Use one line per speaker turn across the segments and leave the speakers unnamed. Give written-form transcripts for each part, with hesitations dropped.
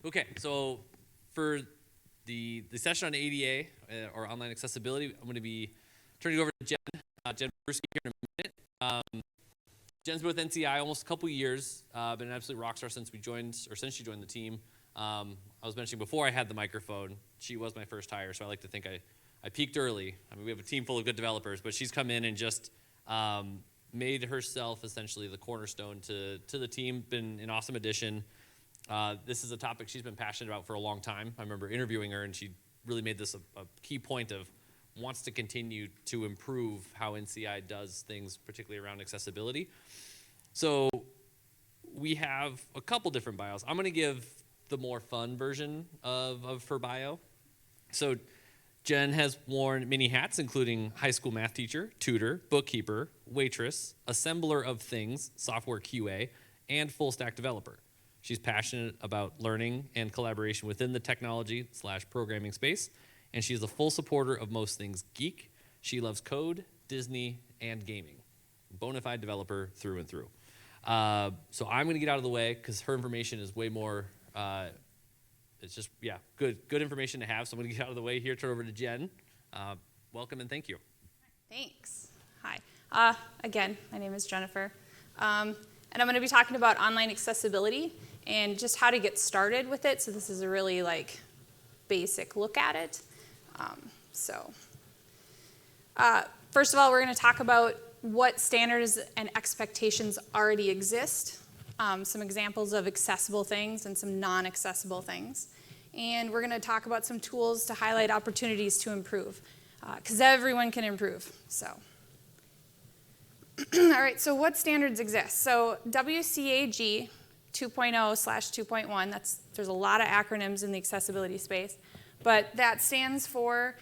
Okay, so for the session on ADA or online accessibility, I'm going to be turning it over to Jennifer Brueske here in a minute. Jen's been with NCI almost a couple years, been an absolute rock star since she joined the team. I was mentioning before I had the microphone, she was my first hire, so I like to think I peaked early. I mean, we have a team full of good developers, but she's come in and just made herself essentially the cornerstone to the team. Been an awesome addition. This is a topic she's been passionate about for a long time. I remember interviewing her, and she really made this a key point of wants to continue to improve how NCI does things, particularly around accessibility. So we have a couple different bios. I'm going to give the more fun version of her bio. So Jen has worn many hats, including high school math teacher, tutor, bookkeeper, waitress, assembler of things, software QA, and full stack developer. She's passionate about learning and collaboration within the technology/programming space, and she's a full supporter of most things geek. She loves code, Disney, and gaming. Bona fide developer through and through. So I'm going to get out of the way because her information is way more, it's just, yeah, good information to have. So I'm going to get out of the way here, turn over to Jen. Welcome and thank you.
Thanks. Hi. Again, my name is Jennifer. And I'm going to be talking about online accessibility and just how to get started with it. So this is a really basic look at it. First of all, we're going to talk about what standards and expectations already exist, some examples of accessible things and some non-accessible things. And we're going to talk about some tools to highlight opportunities to improve, because everyone can improve. So, all right, so what standards exist? So WCAG 2.0/2.1, there's a lot of acronyms in the accessibility space, but that stands for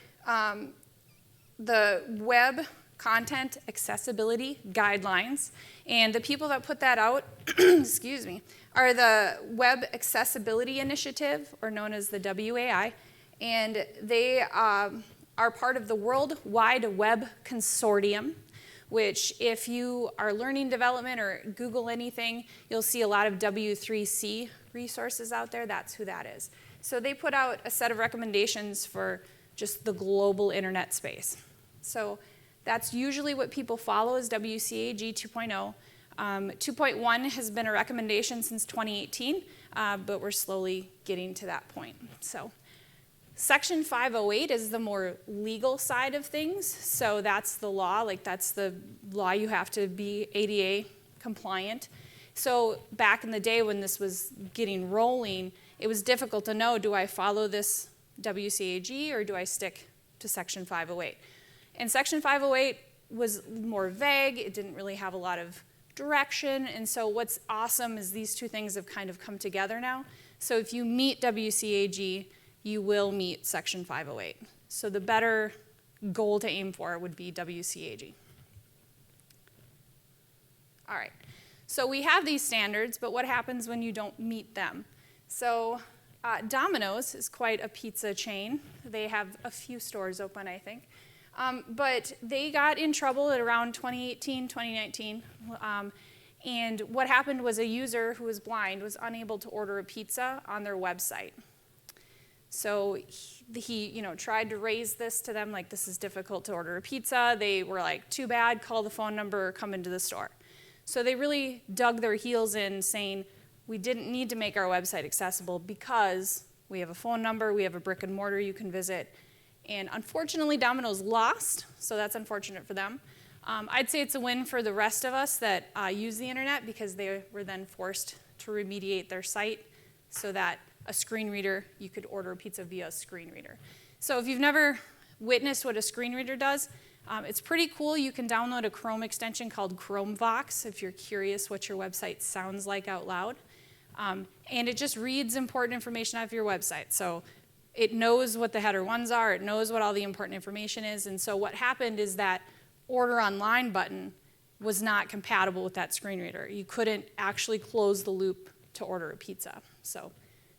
the Web Content Accessibility Guidelines. And the people that put that out, excuse me, are the Web Accessibility Initiative, or known as the WAI. And they are part of the World Wide Web Consortium, which if you are learning development or Google anything, you'll see a lot of W3C resources out there. That's who that is. So they put out a set of recommendations for just the global internet space. So that's usually what people follow is WCAG 2.0. 2.1 has been a recommendation since 2018, but we're slowly getting to that point. So Section 508 is the more legal side of things. So that's the law, that's the law you have to be ADA compliant. So back in the day when this was getting rolling, it was difficult to know, do I follow this WCAG or do I stick to Section 508? And Section 508 was more vague. It didn't really have a lot of direction. And so what's awesome is these two things have kind of come together now. So if you meet WCAG, you will meet Section 508. So the better goal to aim for would be WCAG. All right. So we have these standards, but what happens when you don't meet them? So Domino's is quite a pizza chain. They have a few stores open, I think. But they got in trouble at around 2018, 2019. And what happened was a user who was blind was unable to order a pizza on their website. So he tried to raise this to them, this is difficult to order a pizza. They were like, too bad, call the phone number or come into the store. So they really dug their heels in saying, we didn't need to make our website accessible because we have a phone number, we have a brick and mortar you can visit. And unfortunately, Domino's lost, so that's unfortunate for them. I'd say it's a win for the rest of us that use the internet because they were then forced to remediate their site so that a screen reader, you could order a pizza via a screen reader. So if you've never witnessed what a screen reader does, it's pretty cool. You can download a Chrome extension called ChromeVox if you're curious what your website sounds like out loud. And it just reads important information off your website. So it knows what the header ones are. It knows what all the important information is. And so what happened is that order online button was not compatible with that screen reader. You couldn't actually close the loop to order a pizza. So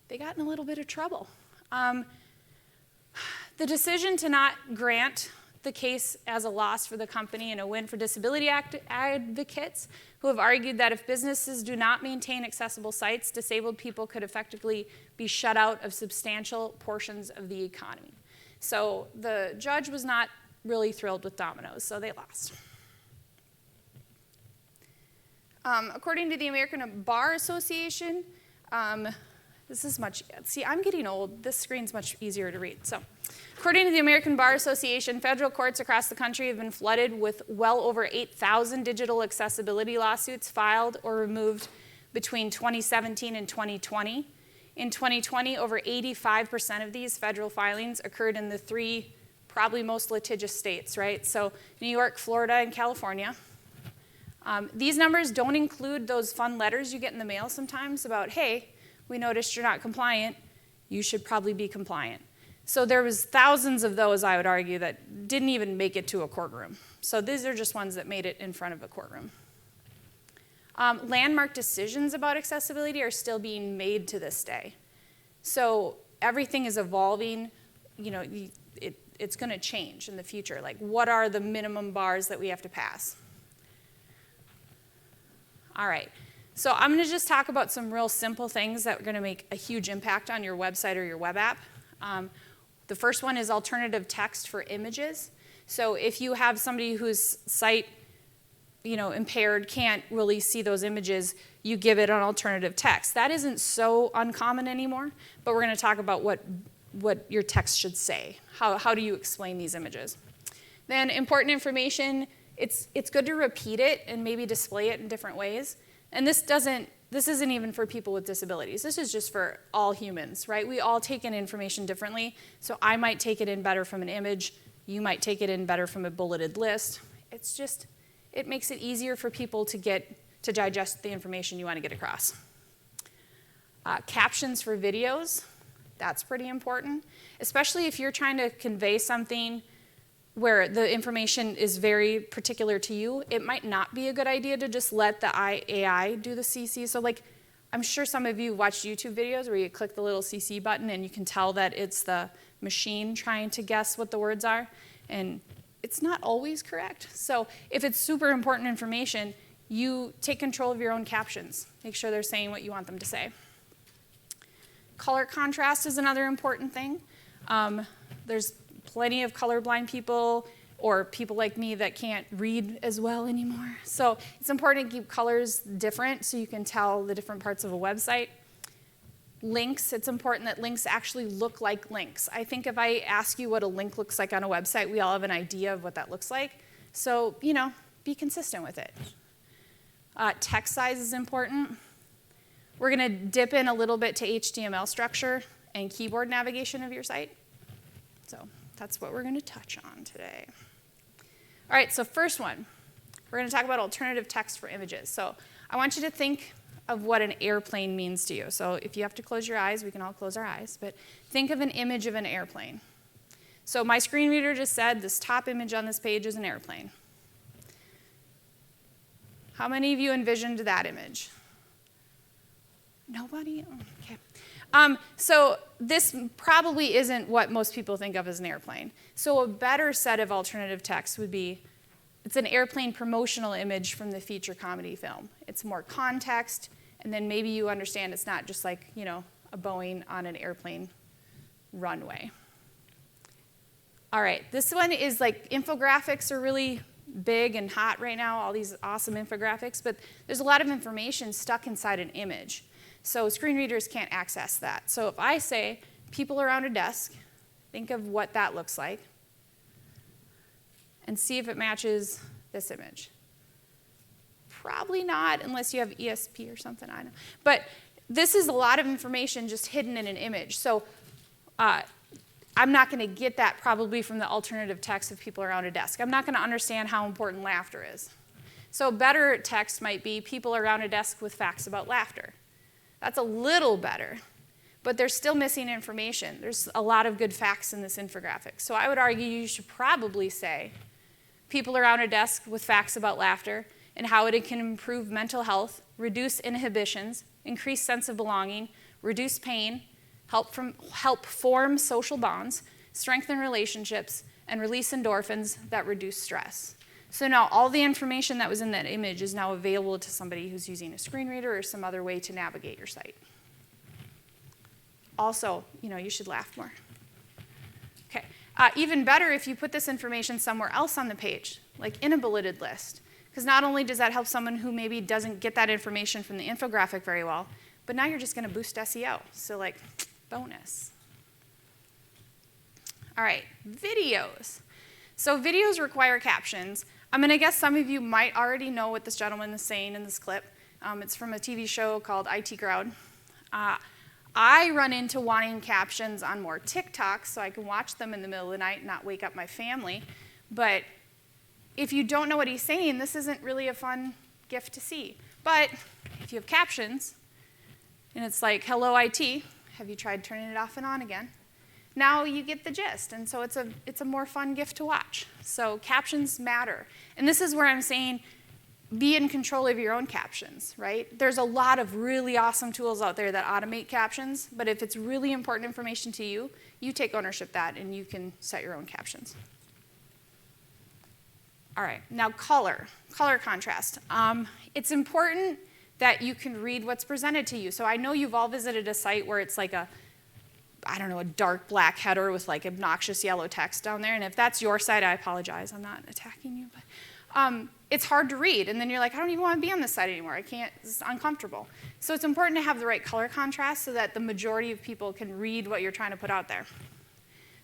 they got in a little bit of trouble. The decision to not grant the case as a loss for the company and a win for disability advocates who have argued that if businesses do not maintain accessible sites, disabled people could effectively be shut out of substantial portions of the economy. So the judge was not really thrilled with Domino's, so they lost. According to the American Bar Association, this is much, see, I'm getting old. This screen's much easier to read. So, according to the American Bar Association, federal courts across the country have been flooded with well over 8,000 digital accessibility lawsuits filed or removed between 2017 and 2020. In 2020, over 85% of these federal filings occurred in the three probably most litigious states, right? So, New York, Florida, and California. These numbers don't include those fun letters you get in the mail sometimes about, hey, we noticed you're not compliant, you should probably be compliant. So there was thousands of those, I would argue, that didn't even make it to a courtroom. So these are just ones that made it in front of a courtroom. Landmark decisions about accessibility are still being made to this day. So everything is evolving, you know, it's gonna change in the future. Like, what are the minimum bars that we have to pass? All right. So I'm going to just talk about some real simple things that are going to make a huge impact on your website or your web app. The first one is alternative text for images. So if you have somebody whose sight, you know, impaired, can't really see those images, you give it an alternative text. That isn't so uncommon anymore, but we're going to talk about what your text should say. How do you explain these images? Then important information, it's good to repeat it and maybe display it in different ways. And this isn't even for people with disabilities. This is just for all humans, right? We all take in information differently. So I might take it in better from an image. You might take it in better from a bulleted list. It's just, it makes it easier for people to digest the information you want to get across. Captions for videos, that's pretty important, especially if you're trying to convey something where the information is very particular to you. It might not be a good idea to just let the AI do the CC. So like, I'm sure some of you watched YouTube videos where you click the little CC button and you can tell that it's the machine trying to guess what the words are. And it's not always correct. So if it's super important information, you take control of your own captions. Make sure they're saying what you want them to say. Color contrast is another important thing. There's plenty of colorblind people or people like me that can't read as well anymore. So it's important to keep colors different so you can tell the different parts of a website. Links, it's important that links actually look like links. I think if I ask you what a link looks like on a website, we all have an idea of what that looks like. So, you know, be consistent with it. Text size is important. We're going to dip in a little bit to HTML structure and keyboard navigation of your site. So that's what we're going to touch on today. All right, so first one, we're going to talk about alternative text for images. So I want you to think of what an airplane means to you. So if you have to close your eyes, we can all close our eyes, but think of an image of an airplane. So my screen reader just said this top image on this page is an airplane. How many of you envisioned that image? Nobody? Okay. So this probably isn't what most people think of as an airplane. So a better set of alternative text would be, it's an airplane promotional image from the feature comedy film. It's more context, and then maybe you understand it's not just like, you know, a Boeing on an airplane runway. All right, this one is like, infographics are really big and hot right now, all these awesome infographics, but there's a lot of information stuck inside an image. So screen readers can't access that. So if I say people around a desk, think of what that looks like, and see if it matches this image. Probably not, unless you have ESP or something, I know. But this is a lot of information just hidden in an image. So I'm not going to get that probably from the alternative text of people around a desk. I'm not going to understand how important laughter is. So better text might be people around a desk with facts about laughter. That's a little better, but they're still missing information. There's a lot of good facts in this infographic. So I would argue you should probably say people around a desk with facts about laughter and how it can improve mental health, reduce inhibitions, increase sense of belonging, reduce pain, help form social bonds, strengthen relationships, and release endorphins that reduce stress. So now all the information that was in that image is now available to somebody who's using a screen reader or some other way to navigate your site. Also, you should laugh more. Okay. Even better if you put this information somewhere else on the page, like in a bulleted list. Because not only does that help someone who maybe doesn't get that information from the infographic very well, but now you're just going to boost SEO. So bonus. All right, videos. So videos require captions. I'm going to guess some of you might already know what this gentleman is saying in this clip. It's from a TV show called IT Crowd. I run into wanting captions on more TikToks so I can watch them in the middle of the night and not wake up my family. But if you don't know what he's saying, this isn't really a fun gift to see. But if you have captions, and it's like, hello IT, have you tried turning it off and on again? Now you get the gist, and so it's a more fun gift to watch. So captions matter. And this is where I'm saying be in control of your own captions, right? There's a lot of really awesome tools out there that automate captions, but if it's really important information to you, you take ownership of that and you can set your own captions. All right, now color contrast. It's important that you can read what's presented to you. So I know you've all visited a site where it's like a dark black header with obnoxious yellow text down there. And if that's your site, I apologize. I'm not attacking you. But it's hard to read. And then you're like, I don't even want to be on this site anymore. I can't, it's uncomfortable. So it's important to have the right color contrast so that the majority of people can read what you're trying to put out there.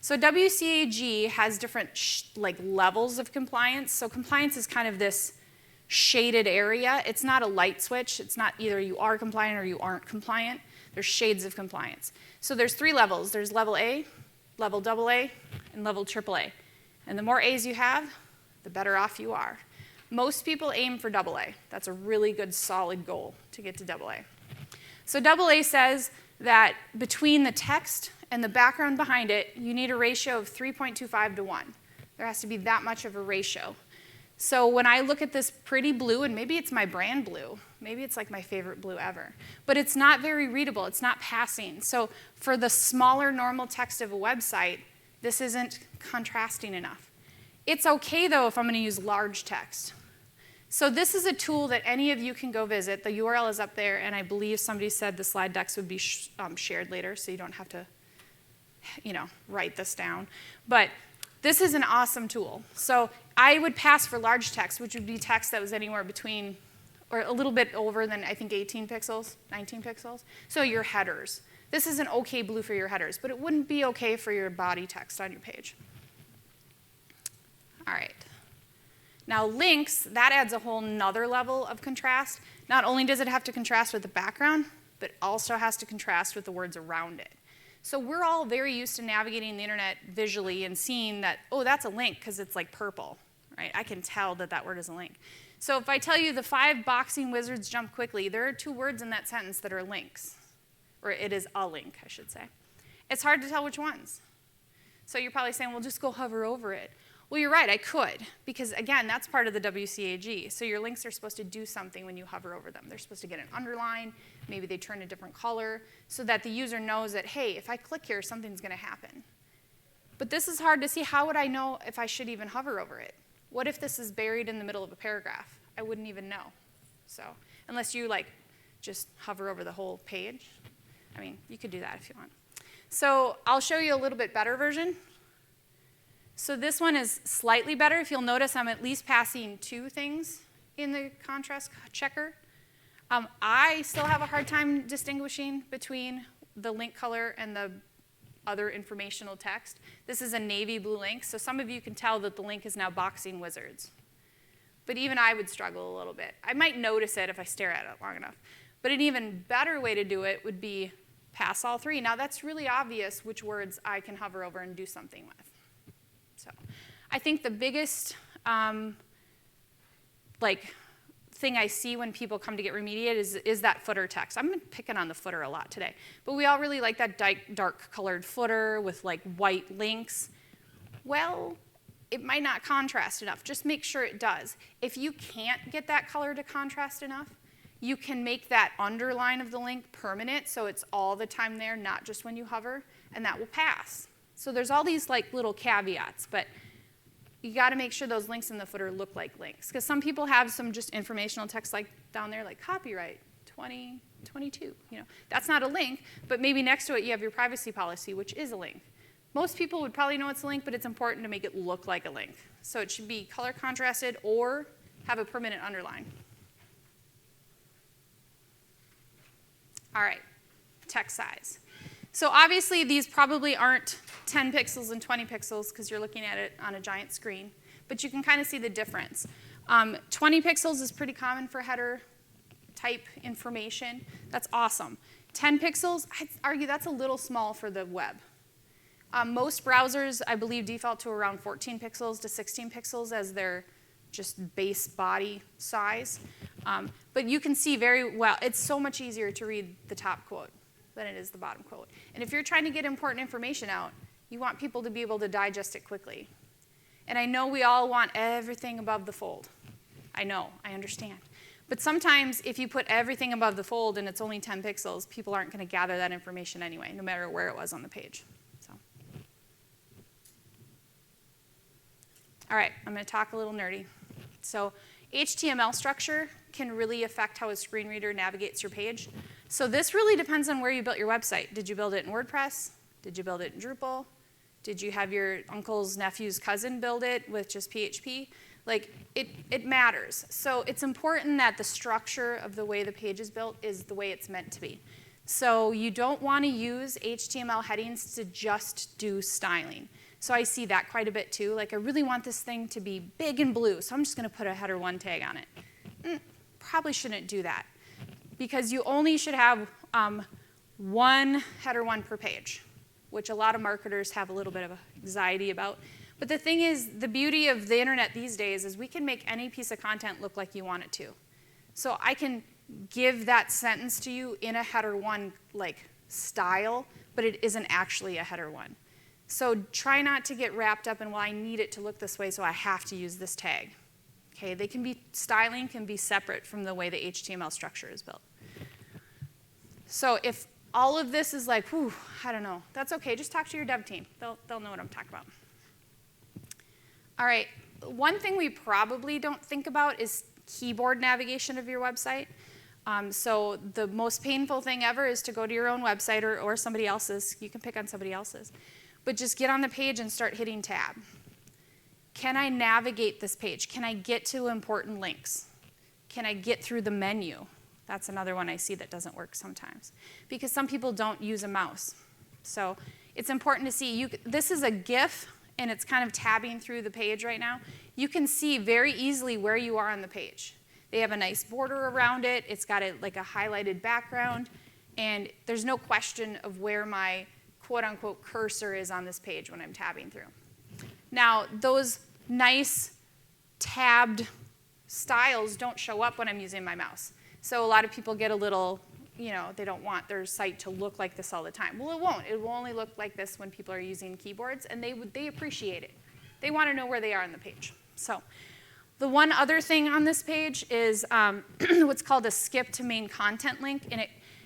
So WCAG has different levels of compliance. So compliance is kind of this shaded area. It's not a light switch. It's not either you are compliant or you aren't compliant. There's shades of compliance. So there's 3 levels. There's level A, level AA, and level AAA. And the more A's you have, the better off you are. Most people aim for AA. That's a really good, solid goal to get to AA. So AA says that between the text and the background behind it, you need a ratio of 3.25 to 1. There has to be that much of a ratio. So when I look at this pretty blue, and maybe it's my brand blue, maybe it's my favorite blue ever, but it's not very readable, it's not passing. So for the smaller normal text of a website, this isn't contrasting enough. It's okay though if I'm going to use large text. So this is a tool that any of you can go visit. The URL is up there, and I believe somebody said the slide decks would be shared later, so you don't have to write this down. But this is an awesome tool. So I would pass for large text, which would be text that was anywhere between, or a little bit over than, I think, 18 pixels, 19 pixels. So your headers. This is an okay blue for your headers, but it wouldn't be okay for your body text on your page. All right. Now links, that adds a whole nother level of contrast. Not only does it have to contrast with the background, but also has to contrast with the words around it. So we're all very used to navigating the internet visually and seeing that, oh, that's a link because it's purple, right? I can tell that that word is a link. So if I tell you the 5 boxing wizards jump quickly, there are 2 words in that sentence that are links, or it is a link, I should say. It's hard to tell which ones. So you're probably saying, well, just go hover over it. Well, you're right, I could, because again, that's part of the WCAG. So your links are supposed to do something when you hover over them. They're supposed to get an underline, maybe they turn a different color, so that the user knows that, hey, if I click here, something's going to happen. But this is hard to see. How would I know if I should even hover over it? What if this is buried in the middle of a paragraph? I wouldn't even know. So unless you just hover over the whole page. I mean, you could do that if you want. So I'll show you a little bit better version. So this one is slightly better. If you'll notice, I'm at least passing 2 things in the contrast checker. I still have a hard time distinguishing between the link color and the other informational text. This is a navy blue link, so some of you can tell that the link is now boxing wizards. But even I would struggle a little bit. I might notice it if I stare at it long enough. But an even better way to do it would be pass all 3. Now that's really obvious which words I can hover over and do something with. So I think the biggest thing I see when people come to get remediated is that footer text. I'm picking on the footer a lot today. But we all really like that dark colored footer with white links. Well, it might not contrast enough. Just make sure it does. If you can't get that color to contrast enough, you can make that underline of the link permanent so it's all the time there, not just when you hover, and that will pass. So there's all these little caveats, but you got to make sure those links in the footer look like links. Because some people have some just informational text like down there, like copyright 2022. That's not a link, but maybe next to it you have your privacy policy, which is a link. Most people would probably know it's a link, but it's important to make it look like a link. So it should be color contrasted or have a permanent underline. All right, text size. So obviously these probably aren't 10 pixels and 20 pixels because you're looking at it on a giant screen, but you can kind of see the difference. 20 pixels is pretty common for header type information. That's awesome. 10 pixels, I'd argue that's a little small for the web. Most browsers, I believe, default to around 14 pixels to 16 pixels as their just base body size. But you can see very well, it's so much easier to read the top quote than it is the bottom quote. And if you're trying to get important information out, you want people to be able to digest it quickly. And I know we all want everything above the fold. I know, I understand. But sometimes if you put everything above the fold and it's only 10 pixels, people aren't going to gather that information anyway, no matter where it was on the page. So. All right, I'm going to talk a little nerdy. So HTML structure can really affect how a screen reader navigates your page. So this really depends on where you built your website. Did you build it in WordPress? Did you build it in Drupal? Did you have your uncle's nephew's cousin build it with just PHP? Like, it matters. So it's important that the structure of the way the page is built is the way it's meant to be. So you don't want to use HTML headings to just do styling. So I see that quite a bit too. Like, I really want this thing to be big and blue, so I'm just going to put a header 1 tag on it. Probably shouldn't do that, because you only should have one header 1 per page, which a lot of marketers have a little bit of anxiety about. But the thing is, the beauty of the internet these days is we can make any piece of content look like you want it to. So I can give that sentence to you in a header 1 like style, but it isn't actually a header 1. So try not to get wrapped up in, well, I need it to look this way, so I have to use this tag. Okay, styling can be separate from the way the HTML structure is built. So if all of this is like, whew, I don't know, that's okay. Just talk to your dev team. They'll know what I'm talking about. All right, one thing we probably don't think about is keyboard navigation of your website. So the most painful thing ever is to go to your own website or somebody else's. You can pick on somebody else's. But just get on the page and start hitting tab. Can I navigate this page? Can I get to important links? Can I get through the menu? That's another one I see that doesn't work sometimes, because some people don't use a mouse. So it's important to see. This is a GIF, and it's kind of tabbing through the page right now. You can see very easily where you are on the page. They have a nice border around it. It's got like a highlighted background, and there's no question of where my quote-unquote cursor is on this page when I'm tabbing through. Now, those nice tabbed styles don't show up when I'm using my mouse. So a lot of people get a little, they don't want their site to look like this all the time. Well, it won't. It will only look like this when people are using keyboards, and they appreciate it. They want to know where they are on the page. So the one other thing on this page is what's called a skip to main content link, and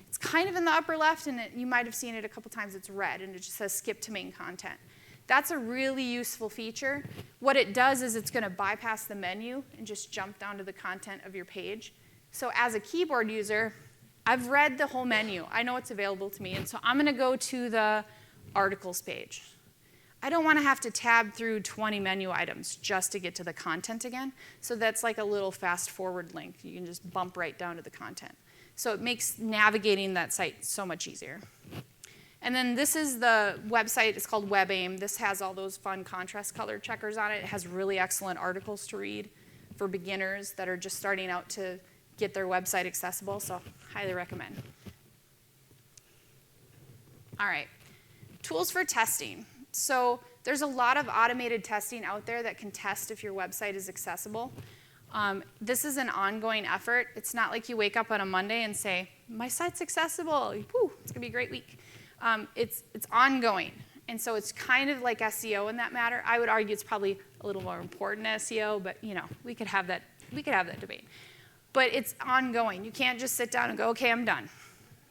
it's kind of in the upper left, and you might have seen it a couple times. It's red, and it just says skip to main content. That's a really useful feature. What it does is it's going to bypass the menu and just jump down to the content of your page. So as a keyboard user, I've read the whole menu. I know it's available to me, and so I'm going to go to the articles page. I don't want to have to tab through 20 menu items just to get to the content again. So that's like a little fast forward link. You can just bump right down to the content. So it makes navigating that site so much easier. And then this is the website. It's called WebAIM. This has all those fun contrast color checkers on it. It has really excellent articles to read for beginners that are just starting out to get their website accessible, so highly recommend. All right, tools for testing. So there's a lot of automated testing out there that can test if your website is accessible. This is an ongoing effort. It's not like you wake up on a Monday and say, my site's accessible. Whew, it's going to be a great week. It's ongoing. And so it's kind of like SEO in that matter. I would argue it's probably a little more important than SEO, but we could have that debate. But it's ongoing. You can't just sit down and go, okay, I'm done.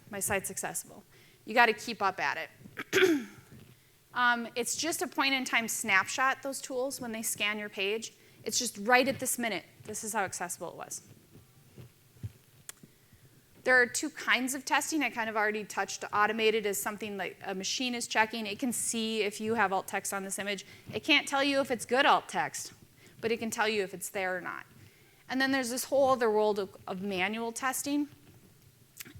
My site's accessible. You got to keep up at it. It's just a point-in-time snapshot, those tools, when they scan your page. It's just right at this minute. This is how accessible it was. There are two kinds of testing. I kind of already touched. Automated is something like a machine is checking. It can see if you have alt text on this image. It can't tell you if it's good alt text, but it can tell you if it's there or not. And then there's this whole other world of manual testing.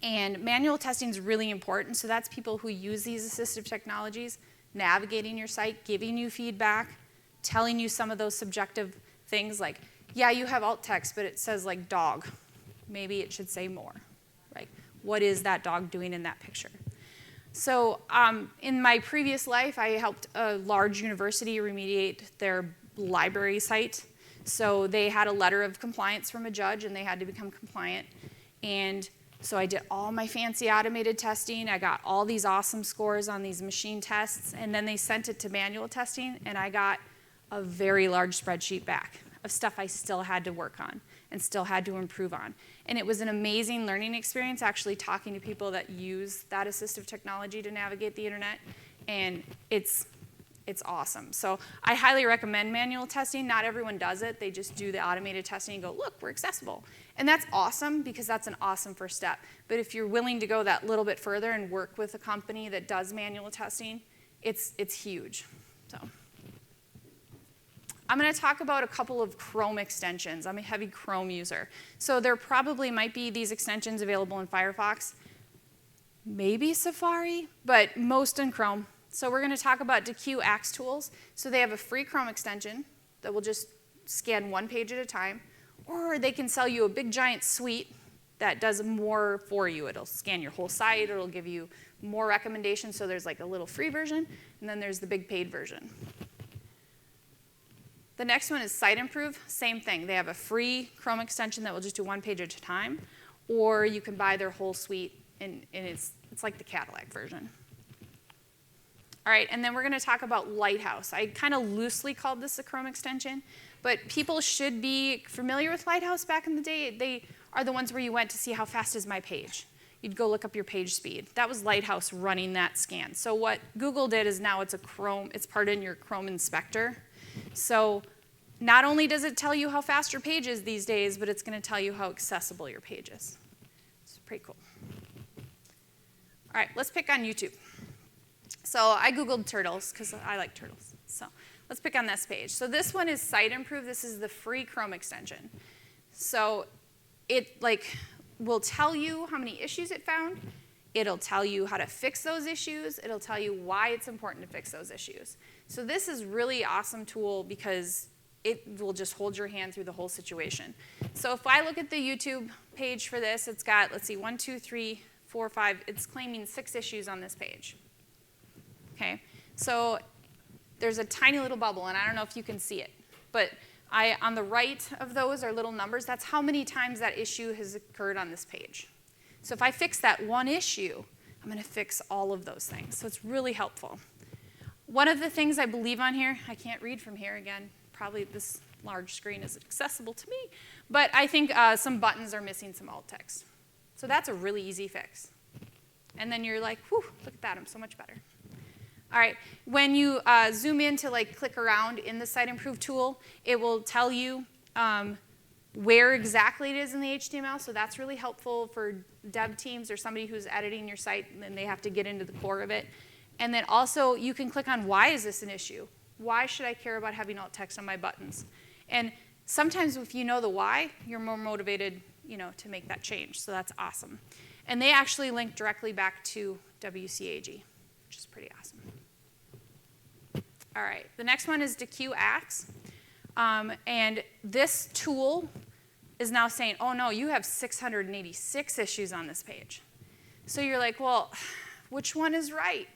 And manual testing is really important. So that's people who use these assistive technologies, navigating your site, giving you feedback, telling you some of those subjective things like, yeah, you have alt text, but it says like dog. Maybe it should say more. Right? What is that dog doing in that picture? So in my previous life, I helped a large university remediate their library site. So they had a letter of compliance from a judge, and they had to become compliant. And so I did all my fancy automated testing. I got all these awesome scores on these machine tests, and then they sent it to manual testing, and I got a very large spreadsheet back of stuff I still had to work on and still had to improve on. And it was an amazing learning experience actually talking to people that use that assistive technology to navigate the internet, and it's awesome. So I highly recommend manual testing. Not everyone does it. They just do the automated testing and go, look, we're accessible. And that's awesome because that's an awesome first step. But if you're willing to go that little bit further and work with a company that does manual testing, it's huge. So I'm going to talk about a couple of Chrome extensions. I'm a heavy Chrome user. So there probably might be these extensions available in Firefox, maybe Safari, but most in Chrome. So we're going to talk about DQ Axe tools. So they have a free Chrome extension that will just scan one page at a time, or they can sell you a big giant suite that does more for you. It'll scan your whole site, it'll give you more recommendations. So there's like a little free version, and then there's the big paid version. The next one is Site Improve, same thing. They have a free Chrome extension that will just do one page at a time, or you can buy their whole suite, and it's like the Cadillac version. All right, and then we're going to talk about Lighthouse. I kind of loosely called this a Chrome extension, but people should be familiar with Lighthouse back in the day. They are the ones where you went to see how fast is my page. You'd go look up your page speed. That was Lighthouse running that scan. So what Google did is now it's part in your Chrome inspector. So not only does it tell you how fast your page is these days, but it's going to tell you how accessible your page is. It's pretty cool. All right, let's pick on YouTube. So I Googled turtles because I like turtles. So let's pick on this page. So this one is Site Improve. This is the free Chrome extension. So it will tell you how many issues it found. It'll tell you how to fix those issues. It'll tell you why it's important to fix those issues. So this is really awesome tool because it will just hold your hand through the whole situation. So if I look at the YouTube page for this, it's got, let's see, 1, 2, 3, 4, 5. It's claiming 6 issues on this page. Okay, so there's a tiny little bubble, and I don't know if you can see it, but on the right of those are little numbers. That's how many times that issue has occurred on this page. So if I fix that one issue, I'm going to fix all of those things. So it's really helpful. One of the things I believe on here, I can't read from here again. Probably this large screen isn't accessible to me, but I think some buttons are missing some alt text. So that's a really easy fix. And then you're like, whew, look at that, I'm so much better. All right, when you zoom in to click around in the Site Improve tool, it will tell you where exactly it is in the HTML, so that's really helpful for dev teams or somebody who's editing your site and then they have to get into the core of it. And then also you can click on why is this an issue? Why should I care about having alt text on my buttons? And sometimes if you know the why, you're more motivated to make that change, so that's awesome. And they actually link directly back to WCAG, which is pretty awesome. All right, the next one is DQ Axe. And this tool is now saying, oh no, you have 686 issues on this page. So you're like, well, which one is right?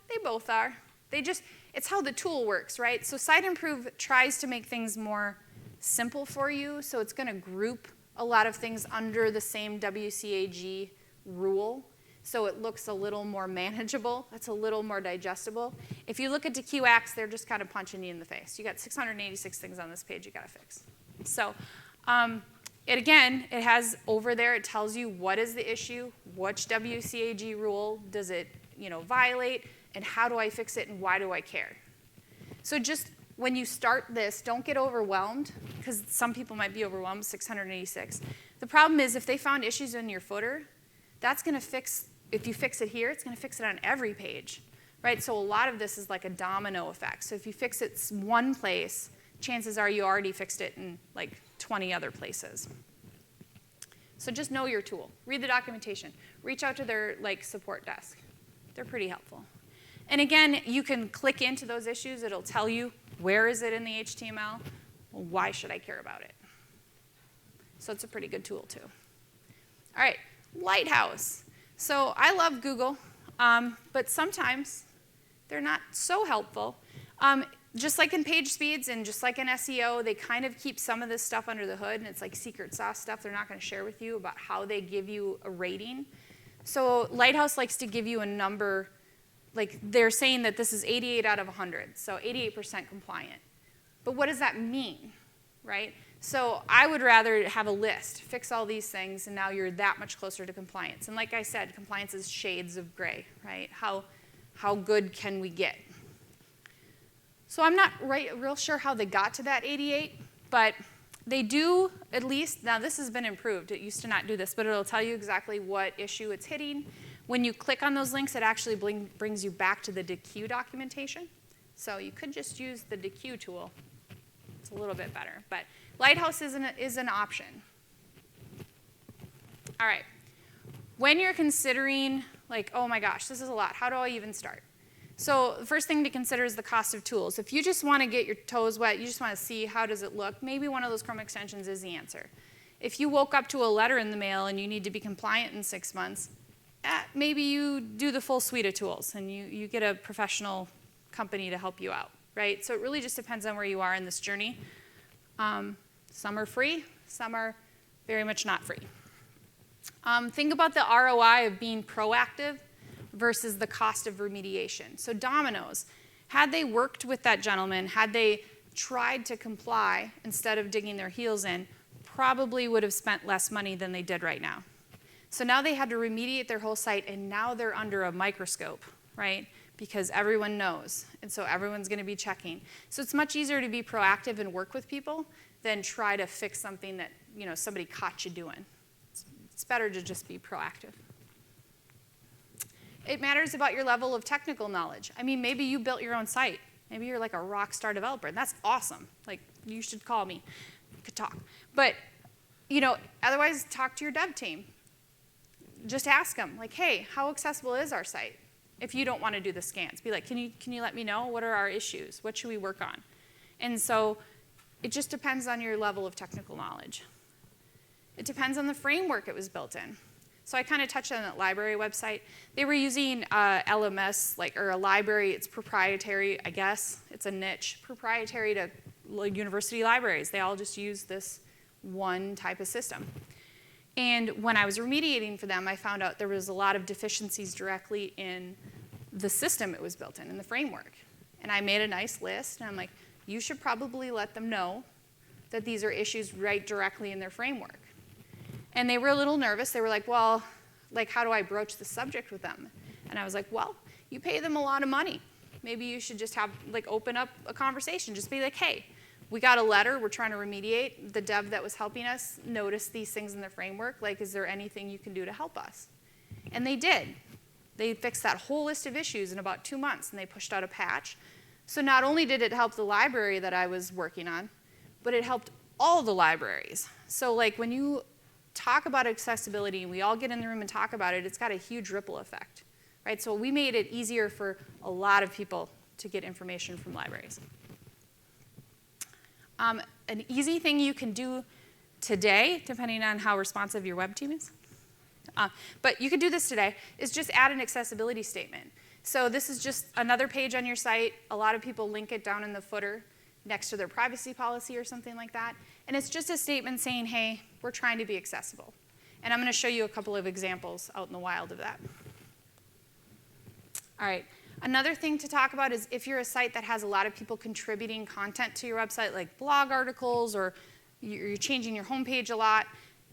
They both are. It's how the tool works, right? So Site Improve tries to make things more simple for you, so it's going to group a lot of things under the same WCAG rule. So it looks a little more manageable. It's a little more digestible. If you look at DQ Axe, they're just kind of punching you in the face. You got 686 things on this page you got to fix. So it has over there, it tells you what is the issue, which WCAG rule does it violate, and how do I fix it, and why do I care? So just when you start this, don't get overwhelmed, because some people might be overwhelmed with 686. The problem is if they found issues in your footer, that's going to fix, if you fix it here, it's going to fix it on every page, right? So a lot of this is like a domino effect. So if you fix it one place, chances are you already fixed it in like 20 other places. So just know your tool. Read the documentation. Reach out to their support desk. They're pretty helpful. And again, you can click into those issues. It'll tell you where is it in the HTML. Well, why should I care about it? So it's a pretty good tool too. All right, Lighthouse. So I love Google, but sometimes they're not so helpful. Just like in page speeds and just like in SEO, they kind of keep some of this stuff under the hood, and it's like secret sauce stuff they're not going to share with you about how they give you a rating. So Lighthouse likes to give you a number, like they're saying that this is 88 out of 100, so 88% compliant. But what does that mean, right? So I would rather have a list, fix all these things, and now you're that much closer to compliance. And like I said, compliance is shades of gray, right? How good can we get? So I'm not real sure how they got to that 88, but they do at least, now this has been improved. It used to not do this, but it'll tell you exactly what issue it's hitting. When you click on those links, it actually brings you back to the DQ documentation. So you could just use the DQ tool. It's a little bit better, but Lighthouse is an option. All right, when you're considering like, oh my gosh, this is a lot, how do I even start? So the first thing to consider is the cost of tools. If you just want to get your toes wet, you just want to see how does it look, maybe one of those Chrome extensions is the answer. If you woke up to a letter in the mail and you need to be compliant in 6 months, maybe you do the full suite of tools and you get a professional company to help you out, right? So it really just depends on where you are in this journey. Some are free, some are very much not free. Think about the ROI of being proactive versus the cost of remediation. So Domino's, had they worked with that gentleman, had they tried to comply instead of digging their heels in, probably would have spent less money than they did right now. So now they had to remediate their whole site, and now they're under a microscope, right? Because everyone knows, and so everyone's going to be checking. So it's much easier to be proactive and work with people than try to fix something that somebody caught you doing. It's better to just be proactive. It matters about your level of technical knowledge. I mean, maybe you built your own site. Maybe you're like a rock star developer, and that's awesome. Like, you should call me. We could talk. But, otherwise, talk to your dev team. Just ask them, like, hey, how accessible is our site? If you don't want to do the scans, be like, can you let me know? What are our issues? What should we work on? And so it just depends on your level of technical knowledge. It depends on the framework it was built in. So I kind of touched on that library website. They were using LMS, or a library. It's proprietary, I guess. It's a niche, proprietary to university libraries. They all just use this one type of system. And when I was remediating for them, I found out there was a lot of deficiencies directly in the system it was built in the framework. And I made a nice list, and I'm like, you should probably let them know that these are issues right directly in their framework. And they were a little nervous. They were like, well, how do I broach the subject with them? And I was like, well, you pay them a lot of money. Maybe you should just have, open up a conversation. Just be like, hey, we got a letter. We're trying to remediate. The dev that was helping us noticed these things in the framework. Is there anything you can do to help us? And they did. They fixed that whole list of issues in about 2 months, and they pushed out a patch. So not only did it help the library that I was working on, but it helped all the libraries. So when you talk about accessibility and we all get in the room and talk about it, it's got a huge ripple effect, right? So we made it easier for a lot of people to get information from libraries. An easy thing you can do today, depending on how responsive your web team is, but you can do this today, is just add an accessibility statement. So this is just another page on your site. A lot of people link it down in the footer next to their privacy policy or something like that. And it's just a statement saying, hey, we're trying to be accessible. And I'm going to show you a couple of examples out in the wild of that. All right. Another thing to talk about is if you're a site that has a lot of people contributing content to your website, like blog articles, or you're changing your homepage a lot,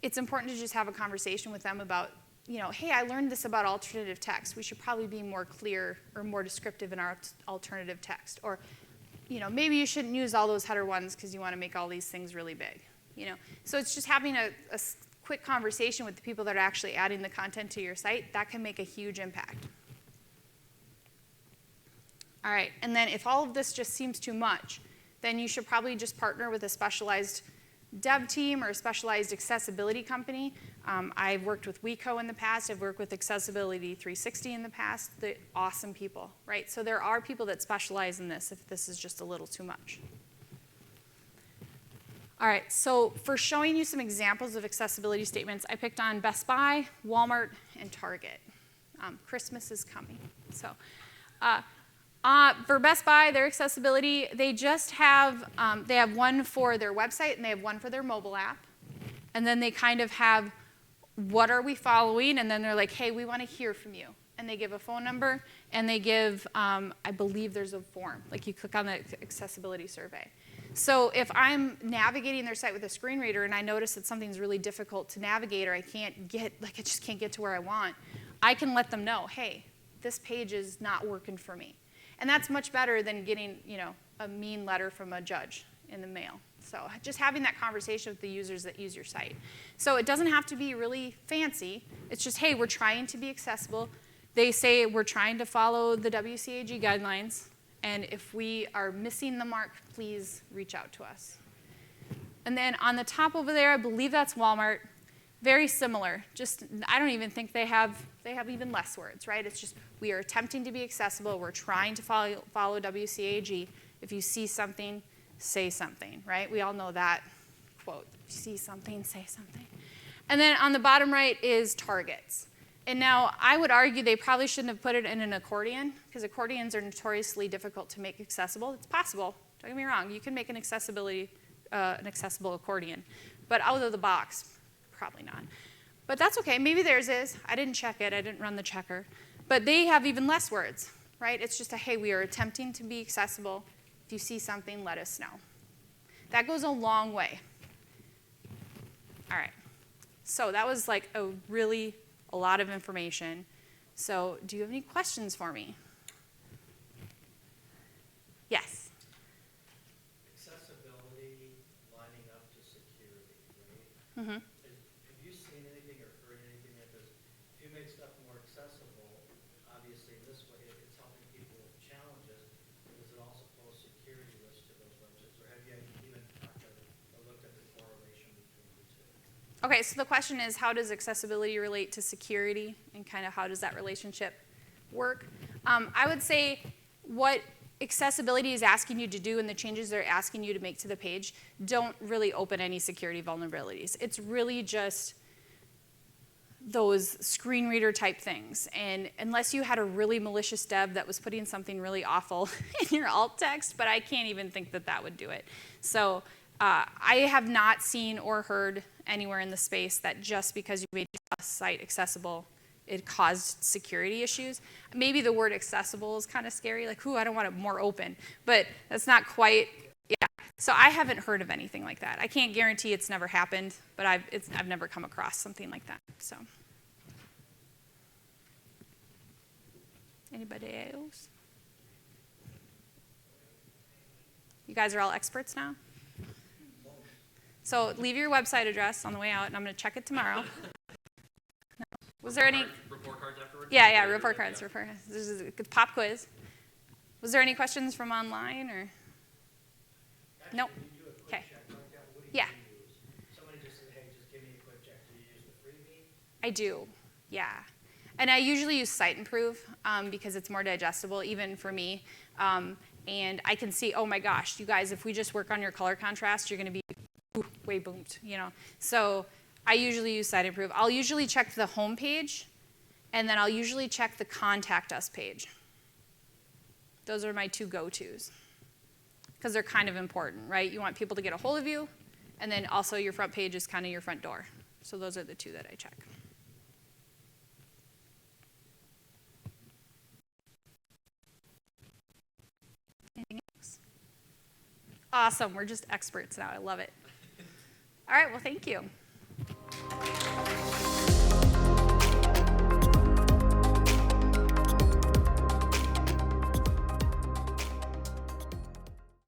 it's important to just have a conversation with them about, hey, I learned this about alternative text. We should probably be more clear or more descriptive in our alternative text. Or, maybe you shouldn't use all those header ones because you want to make all these things really big. So it's just having a quick conversation with the people that are actually adding the content to your site. That can make a huge impact. All right, and then if all of this just seems too much, then you should probably just partner with a specialized dev team or a specialized accessibility company. I've worked with WeCo in the past. I've worked with Accessibility 360 in the past. They're awesome people, right? So there are people that specialize in this if this is just a little too much. All right, so for showing you some examples of accessibility statements, I picked on Best Buy, Walmart, and Target. Christmas is coming. So for Best Buy, their accessibility, they just have, they have one for their website and they have one for their mobile app. And then they kind of have, what are we following? And then they're like, hey, we want to hear from you. And they give a phone number and they give, I believe there's a form. Like you click on the accessibility survey. So if I'm navigating their site with a screen reader and I notice that something's really difficult to navigate or I just can't get to where I want, I can let them know, hey, this page is not working for me. And that's much better than getting, a mean letter from a judge in the mail. So just having that conversation with the users that use your site. So it doesn't have to be really fancy. It's just, hey, we're trying to be accessible. They say we're trying to follow the WCAG guidelines. And if we are missing the mark, please reach out to us. And then on the top over there, I believe that's Walmart. Very similar. Just, I don't even think they have even less words, right? It's just, we are attempting to be accessible. We're trying to follow WCAG. If you see something, say something, right? We all know that quote. If you see something, say something. And then on the bottom right is targets. And now I would argue they probably shouldn't have put it in an accordion because accordions are notoriously difficult to make accessible. It's possible. Don't get me wrong. You can make an accessible accordion. But out of the box, probably not. But that's okay. Maybe theirs is. I didn't check it. I didn't run the checker. But they have even less words, right? It's just a, hey, we are attempting to be accessible. If you see something, let us know. That goes a long way. All right. So that was like a lot of information. So do you have any questions for me? Yes?
Accessibility lining up to security, right?
Mm-hmm.
Have you seen anything or heard anything that does, if you make stuff more accessible, obviously this way it's helping people with challenges, but does it also pose security risks to those websites? Or have you even talked or looked at the correlation between the two?
Okay, so the question is, how does accessibility relate to security, and kind of how does that relationship work? I would say what accessibility is asking you to do and the changes they're asking you to make to the page don't really open any security vulnerabilities. It's really just those screen reader type things. And unless you had a really malicious dev that was putting something really awful in your alt text, but I can't even think that that would do it. So I have not seen or heard anywhere in the space that just because you made a site accessible, it caused security issues. Maybe the word accessible is kind of scary, like, ooh, I don't want it more open. But that's not quite, yeah. So I haven't heard of anything like that. I can't guarantee it's never happened, but I've never come across something like that. So, anybody else? You guys are all experts now? So leave your website address on the way out, and I'm going to check it tomorrow. No. Was there any?
Report cards afterwards?
Yeah, report cards. This is a good pop quiz. Was there any questions from online or? Nope. Okay. Yeah.
Somebody just said, hey, just give me a quick check. Do you use the freebie?
I do. Yeah. And I usually use Cite Improve because it's more digestible, even for me. And I can see, oh my gosh, you guys, if we just work on your color contrast, you're going to be way boomed, So I usually use Cite Improve. I'll usually check the home page, and then I'll usually check the Contact Us page. Those are my two go-tos because they're kind of important, right? You want people to get a hold of you, and then also your front page is kind of your front door. So those are the two that I check. Anything else? Awesome. We're just experts now. I love it. All right. Well, thank you.